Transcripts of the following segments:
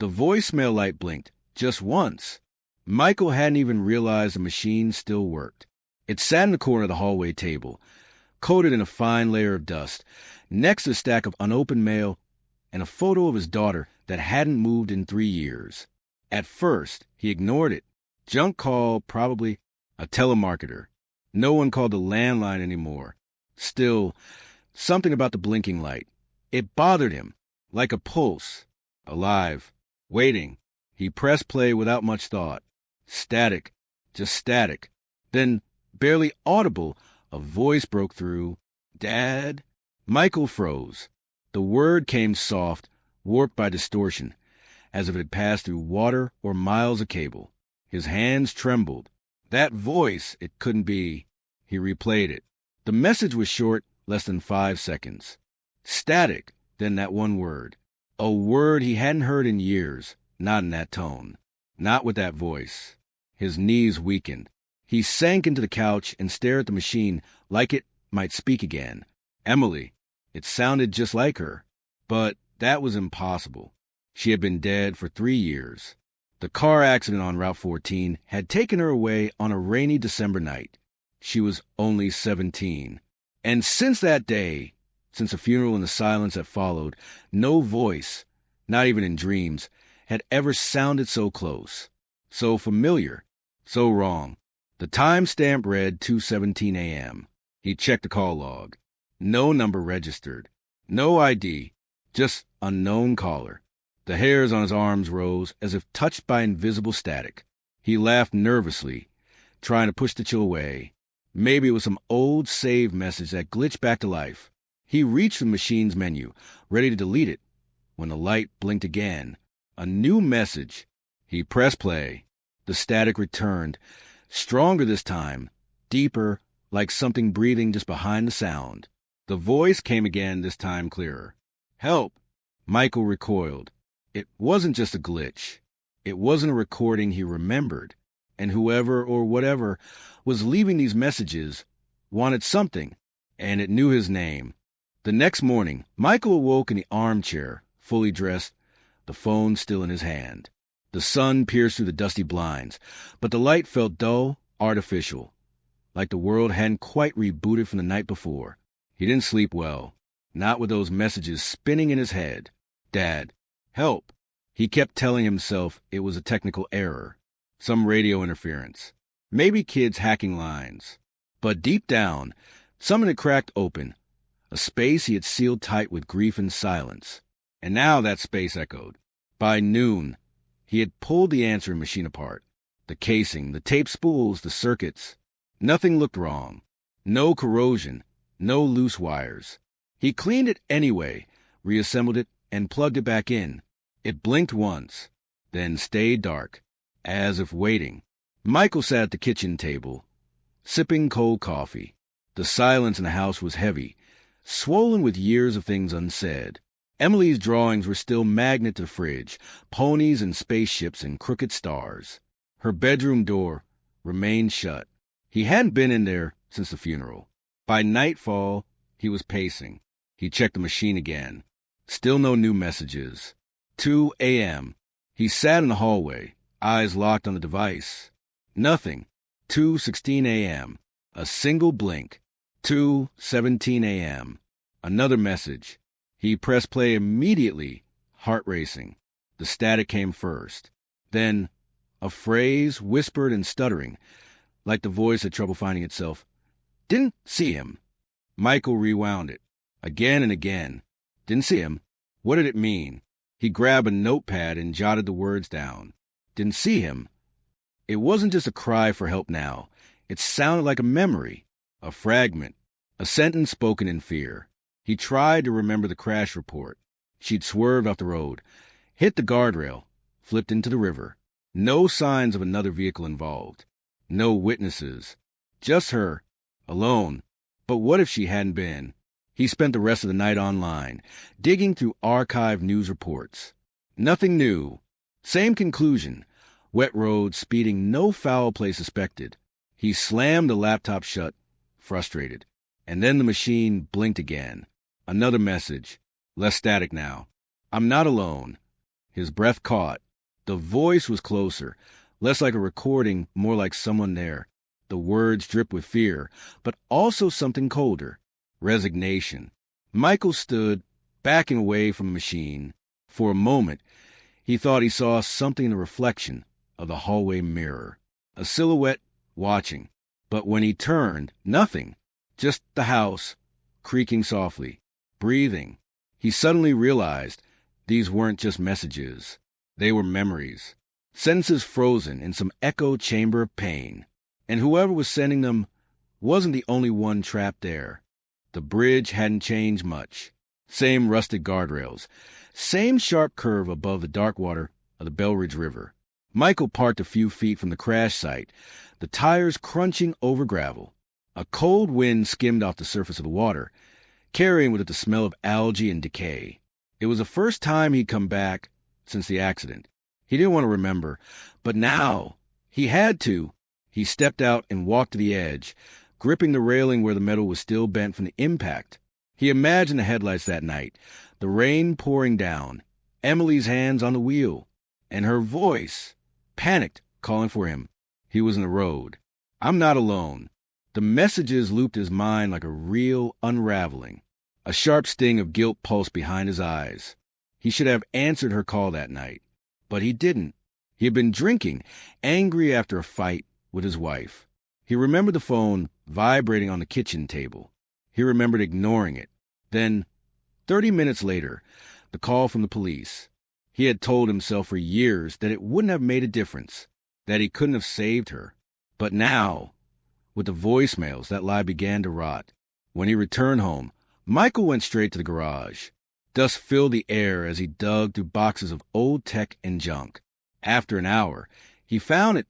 The voicemail light blinked, just once. Michael hadn't even realized the machine still worked. It sat in the corner of the hallway table, coated in a fine layer of dust, next to a stack of unopened mail and a photo of his daughter that hadn't moved in 3 years. At first, he ignored it. Junk call, probably. A telemarketer. No one called the landline anymore. Still, something about the blinking light. It bothered him, like a pulse. Alive. Waiting. He pressed play without much thought. Static. Just static. Then, barely audible, a voice broke through. Dad? Michael froze. The word came soft, warped by distortion, as if it had passed through water or miles of cable. His hands trembled. That voice, it couldn't be. He replayed it. The message was short, less than 5 seconds. Static, then that one word. A word he hadn't heard in years, not in that tone, not with that voice. His knees weakened. He sank into the couch and stared at the machine like it might speak again. Emily. It sounded just like her. But that was impossible. She had been dead for 3 years. The car accident on Route 14 had taken her away on a rainy December night. She was only 17. And since that day, since the funeral and the silence that followed, no voice, not even in dreams, had ever sounded so close, so familiar, so wrong. The timestamp read 2:17 a.m. He checked the call log. No number registered. No ID. Just unknown caller. The hairs on his arms rose as if touched by invisible static. He laughed nervously, trying to push the chill away. Maybe it was some old saved message that glitched back to life. He reached the machine's menu, ready to delete it, when the light blinked again. A new message. He pressed play. The static returned, stronger this time, deeper, like something breathing just behind the sound. The voice came again, this time clearer. Help! Michael recoiled. It wasn't just a glitch. It wasn't a recording he remembered. And whoever or whatever was leaving these messages wanted something, and it knew his name. The next morning, Michael awoke in the armchair, fully dressed, the phone still in his hand. The sun pierced through the dusty blinds, but the light felt dull, artificial, like the world hadn't quite rebooted from the night before. He didn't sleep well, not with those messages spinning in his head. Dad, help. He kept telling himself it was a technical error, some radio interference, maybe kids hacking lines. But deep down, something had cracked open, a space he had sealed tight with grief and silence. And now that space echoed. By noon, he had pulled the answering machine apart. The casing, the tape spools, the circuits. Nothing looked wrong. No corrosion, no loose wires. He cleaned it anyway, reassembled it, and plugged it back in. It blinked once, then stayed dark, as if waiting. Michael sat at the kitchen table, sipping cold coffee. The silence in the house was heavy, swollen with years of things unsaid. Emily's drawings were still magnet to the fridge, ponies and spaceships and crooked stars. Her bedroom door remained shut. He hadn't been in there since the funeral. By nightfall, he was pacing. He checked the machine again. Still no new messages. 2 a.m. He sat in the hallway, eyes locked on the device. Nothing. 2:16 a.m. A single blink. 2:17 a.m. Another message. He pressed play immediately, heart racing. The static came first. Then, a phrase whispered and stuttering, like the voice had trouble finding itself. Didn't see him. Michael rewound it. Again and again. Didn't see him. What did it mean? He grabbed a notepad and jotted the words down. Didn't see him. It wasn't just a cry for help now. It sounded like a memory, a fragment, a sentence spoken in fear. He tried to remember the crash report. She'd swerved off the road, hit the guardrail, flipped into the river. No signs of another vehicle involved. No witnesses. Just her, alone. But what if she hadn't been? He spent the rest of the night online, digging through archived news reports. Nothing new. Same conclusion. Wet roads, speeding, no foul play suspected. He slammed the laptop shut, frustrated. And then the machine blinked again. Another message. Less static now. I'm not alone. His breath caught. The voice was closer, less like a recording, more like someone there. The words dripped with fear, but also something colder. Resignation. Michael stood, backing away from the machine. For a moment, he thought he saw something in the reflection of the hallway mirror. A silhouette watching. But when he turned, nothing. Just the house, creaking softly, breathing. He suddenly realized these weren't just messages. They were memories. Sentences frozen in some echo chamber of pain. And whoever was sending them wasn't the only one trapped there. The bridge hadn't changed much. Same rusted guardrails. Same sharp curve above the dark water of the Belridge River. Michael parked a few feet from the crash site, the tires crunching over gravel. A cold wind skimmed off the surface of the water, carrying with it the smell of algae and decay. It was the first time he'd come back since the accident. He didn't want to remember, but now he had to. He stepped out and walked to the edge, gripping the railing where the metal was still bent from the impact. He imagined the headlights that night, the rain pouring down, Emily's hands on the wheel, and her voice, panicked, calling for him. He was in the road. I'm not alone. The messages looped his mind like a reel unraveling. A sharp sting of guilt pulsed behind his eyes. He should have answered her call that night, but he didn't. He had been drinking, angry after a fight with his wife. He remembered the phone vibrating on the kitchen table. He remembered ignoring it. Then, 30 minutes later, the call from the police. He had told himself for years that it wouldn't have made a difference, that he couldn't have saved her. But now, with the voicemails, that lie began to rot. When he returned home, Michael went straight to the garage. Dust filled the air as he dug through boxes of old tech and junk. After an hour, he found it,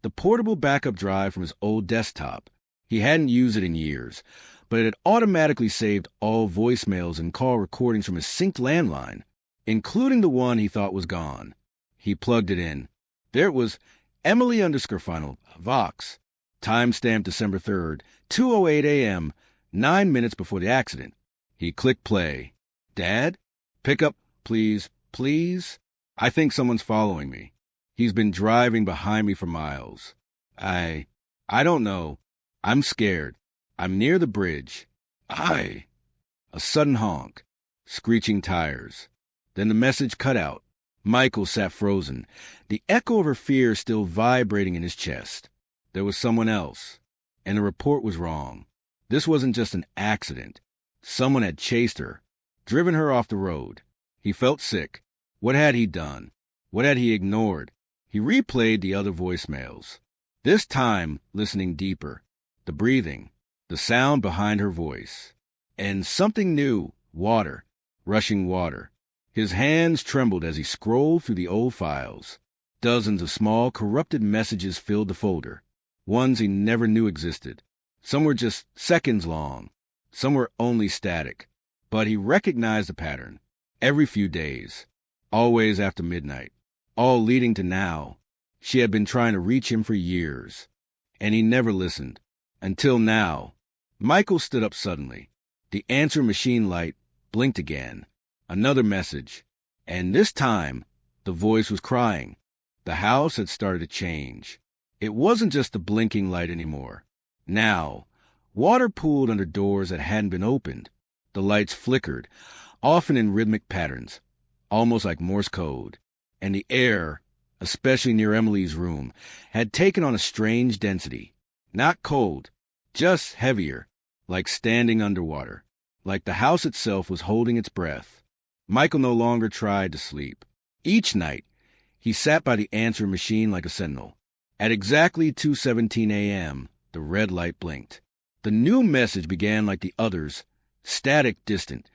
the portable backup drive from his old desktop. He hadn't used it in years, but it had automatically saved all voicemails and call recordings from his synced landline, including the one he thought was gone. He plugged it in. There it was, Emily_final, Vox. Timestamp December 3rd, 2:08 a.m., 9 minutes before the accident. He clicked play. Dad? Pick up, please, please. I think someone's following me. He's been driving behind me for miles. I don't know. I'm scared. I'm near the bridge. A sudden honk. Screeching tires. Then the message cut out. Michael sat frozen, the echo of her fear still vibrating in his chest. There was someone else, and the report was wrong. This wasn't just an accident. Someone had chased her, driven her off the road. He felt sick. What had he done? What had he ignored? He replayed the other voicemails, this time listening deeper. The breathing, the sound behind her voice. And something new, water, rushing water. His hands trembled as he scrolled through the old files. Dozens of small, corrupted messages filled the folder, ones he never knew existed. Some were just seconds long. Some were only static. But he recognized the pattern. Every few days. Always after midnight. All leading to now. She had been trying to reach him for years. And he never listened. Until now. Michael stood up suddenly. The answer machine light blinked again. Another message. And this time, the voice was crying. The house had started to change. It wasn't just the blinking light anymore. Now, water pooled under doors that hadn't been opened. The lights flickered, often in rhythmic patterns, almost like Morse code. And the air, especially near Emily's room, had taken on a strange density. Not cold, just heavier, like standing underwater, like the house itself was holding its breath. Michael no longer tried to sleep. Each night, he sat by the answering machine like a sentinel. At exactly 2:17 a.m., the red light blinked. The new message began like the others, static, distant,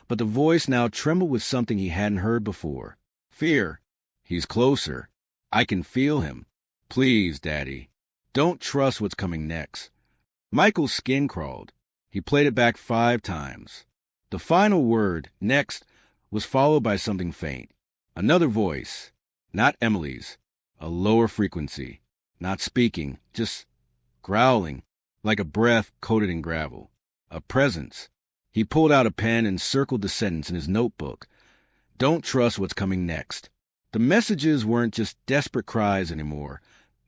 but the voice now trembled with something he hadn't heard before. Fear. He's closer. I can feel him. Please, Daddy. Don't trust what's coming next. Michael's skin crawled. He played it back 5 times. The final word, next, was followed by something faint. Another voice. Not Emily's. A lower frequency. Not speaking, just growling, like a breath coated in gravel. A presence. He pulled out a pen and circled the sentence in his notebook. Don't trust what's coming next. The messages weren't just desperate cries anymore.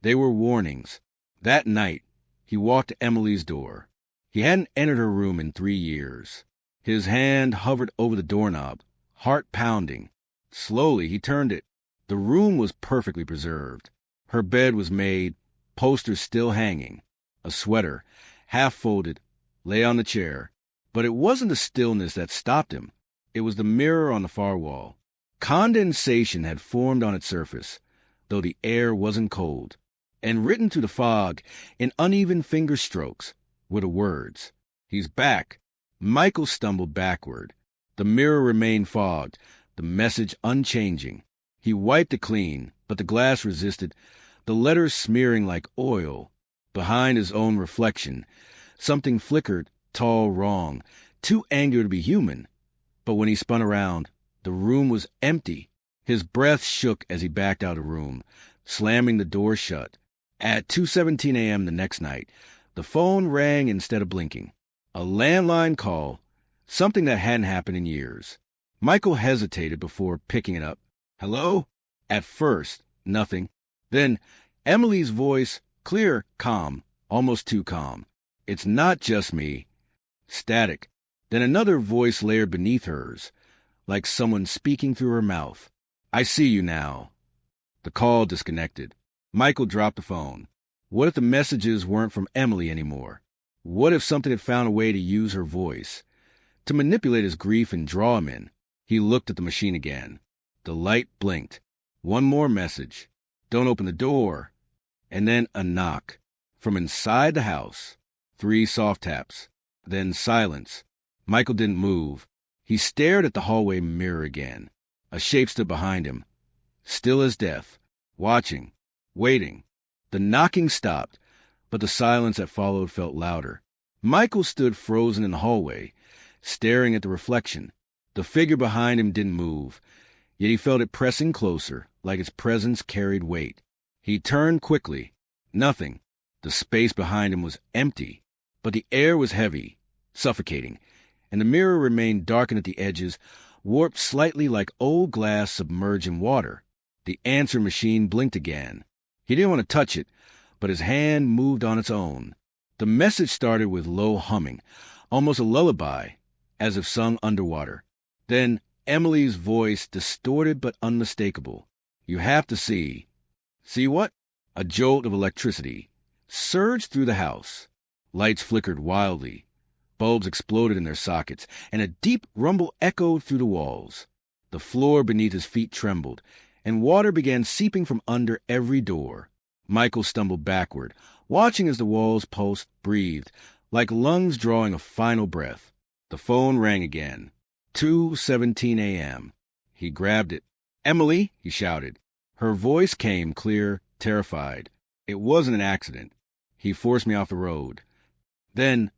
They were warnings. That night, he walked to Emily's door. He hadn't entered her room in 3 years. His hand hovered over the doorknob, heart pounding. Slowly, he turned it. The room was perfectly preserved. Her bed was made, posters still hanging. A sweater, half folded, lay on the chair. But it wasn't the stillness that stopped him. It was the mirror on the far wall. Condensation had formed on its surface, though the air wasn't cold. And written through the fog, in uneven finger strokes, were the words, "He's back." Michael stumbled backward. The mirror remained fogged, the message unchanging. He wiped it clean, but the glass resisted, the letters smearing like oil. Behind his own reflection, something flickered, tall, wrong, too angry to be human. But when he spun around, the room was empty. His breath shook as he backed out of the room, slamming the door shut. At 2:17 a.m. the next night, the phone rang instead of blinking. A landline call, something that hadn't happened in years. Michael hesitated before picking it up. "Hello?" At first, nothing. Then, Emily's voice, clear, calm, almost too calm. "It's not just me." Static. Then another voice layered beneath hers, like someone speaking through her mouth. "I see you now." The call disconnected. Michael dropped the phone. What if the messages weren't from Emily anymore? What if something had found a way to use her voice, to manipulate his grief and draw him in? He looked at the machine again. The light blinked. One more message. "Don't open the door." And then a knock. From inside the house. 3 soft taps. Then silence. Michael didn't move. He stared at the hallway mirror again. A shape stood behind him, still as death, watching, waiting. The knocking stopped, but the silence that followed felt louder. Michael stood frozen in the hallway, staring at the reflection. The figure behind him didn't move, yet he felt it pressing closer, like its presence carried weight. He turned quickly. Nothing. The space behind him was empty, but the air was heavy, suffocating, and the mirror remained darkened at the edges, warped slightly like old glass submerged in water. The answer machine blinked again. He didn't want to touch it, but his hand moved on its own. The message started with low humming, almost a lullaby, as if sung underwater. Then Emily's voice, distorted but unmistakable. "You have to see." "See what?" A jolt of electricity surged through the house. Lights flickered wildly. Bulbs exploded in their sockets, and a deep rumble echoed through the walls. The floor beneath his feet trembled, and water began seeping from under every door. Michael stumbled backward, watching as the walls pulsed, breathed, like lungs drawing a final breath. The phone rang again. 2:17 a.m. He grabbed it. "Emily," he shouted. Her voice came clear, terrified. "It wasn't an accident. He forced me off the road." Then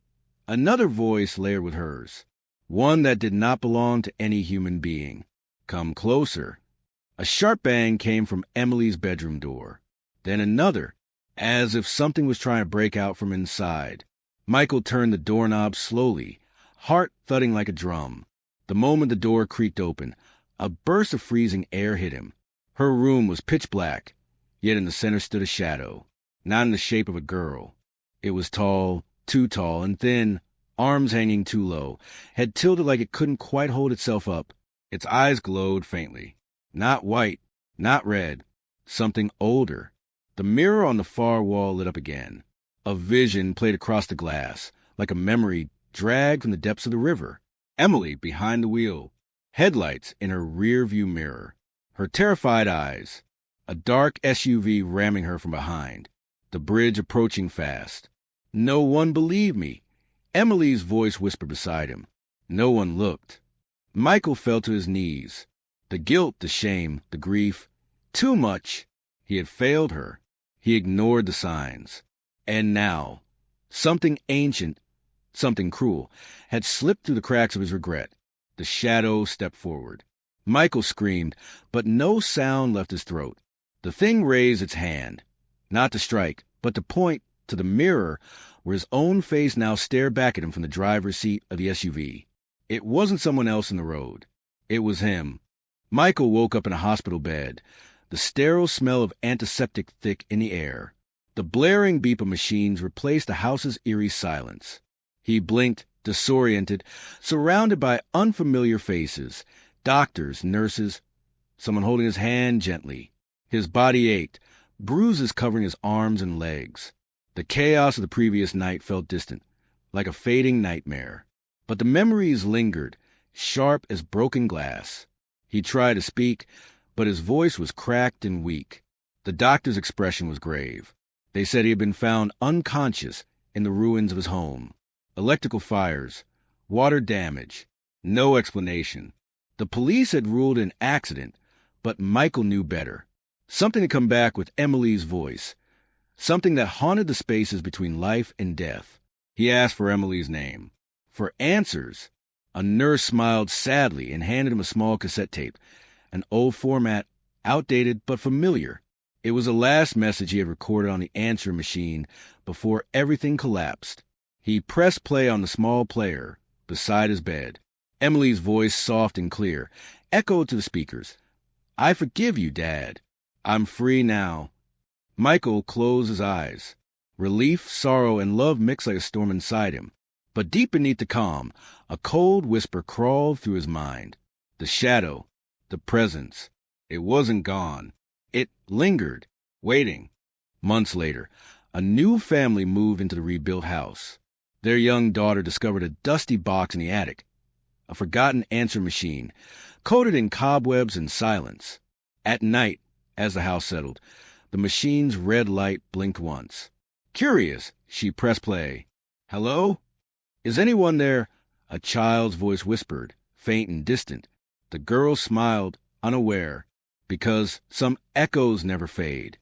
another voice layered with hers, one that did not belong to any human being. "Come closer." A sharp bang came from Emily's bedroom door. Then another, as if something was trying to break out from inside. Michael turned the doorknob slowly, heart thudding like a drum. The moment the door creaked open, a burst of freezing air hit him. Her room was pitch black, yet in the center stood a shadow, not in the shape of a girl. It was tall, too tall, and thin, arms hanging too low, head tilted like it couldn't quite hold itself up. Its eyes glowed faintly. Not white, not red, something older. The mirror on the far wall lit up again. A vision played across the glass, like a memory dragged from the depths of the river. Emily behind the wheel, headlights in her rear-view mirror, her terrified eyes, a dark SUV ramming her from behind, the bridge approaching fast. "No one believed me," Emily's voice whispered beside him. No one looked. Michael fell to his knees. The guilt, the shame, the grief. Too much. He had failed her. He ignored the signs. And now, something ancient, something cruel, had slipped through the cracks of his regret. The shadow stepped forward. Michael screamed, but no sound left his throat. The thing raised its hand, not to strike, but to point to the mirror where his own face now stared back at him from the driver's seat of the SUV. It wasn't someone else in the road. It was him. Michael woke up in a hospital bed, the sterile smell of antiseptic thick in the air. The blaring beep of machines replaced the house's eerie silence. He blinked, disoriented, surrounded by unfamiliar faces, doctors, nurses, someone holding his hand gently. His body ached, bruises covering his arms and legs. The chaos of the previous night felt distant, like a fading nightmare. But the memories lingered, sharp as broken glass. He tried to speak, but his voice was cracked and weak. The doctor's expression was grave. They said he had been found unconscious in the ruins of his home. Electrical fires, water damage, no explanation. The police had ruled an accident, but Michael knew better. Something had come back with Emily's voice, something that haunted the spaces between life and death. He asked for Emily's name. For answers, a nurse smiled sadly and handed him a small cassette tape, an old format, outdated but familiar. It was the last message he had recorded on the answering machine before everything collapsed. He pressed play on the small player beside his bed. Emily's voice, soft and clear, echoed to the speakers. "I forgive you, Dad. I'm free now." Michael closed his eyes. Relief, sorrow, and love mixed like a storm inside him. But deep beneath the calm, a cold whisper crawled through his mind. The shadow, the presence. It wasn't gone. It lingered, waiting. Months later, a new family moved into the rebuilt house. Their young daughter discovered a dusty box in the attic, a forgotten answer machine, coated in cobwebs and silence. At night, as the house settled, the machine's red light blinked once. Curious, she pressed play. "Hello? Is anyone there?" A child's voice whispered, faint and distant. The girl smiled, unaware, because some echoes never fade.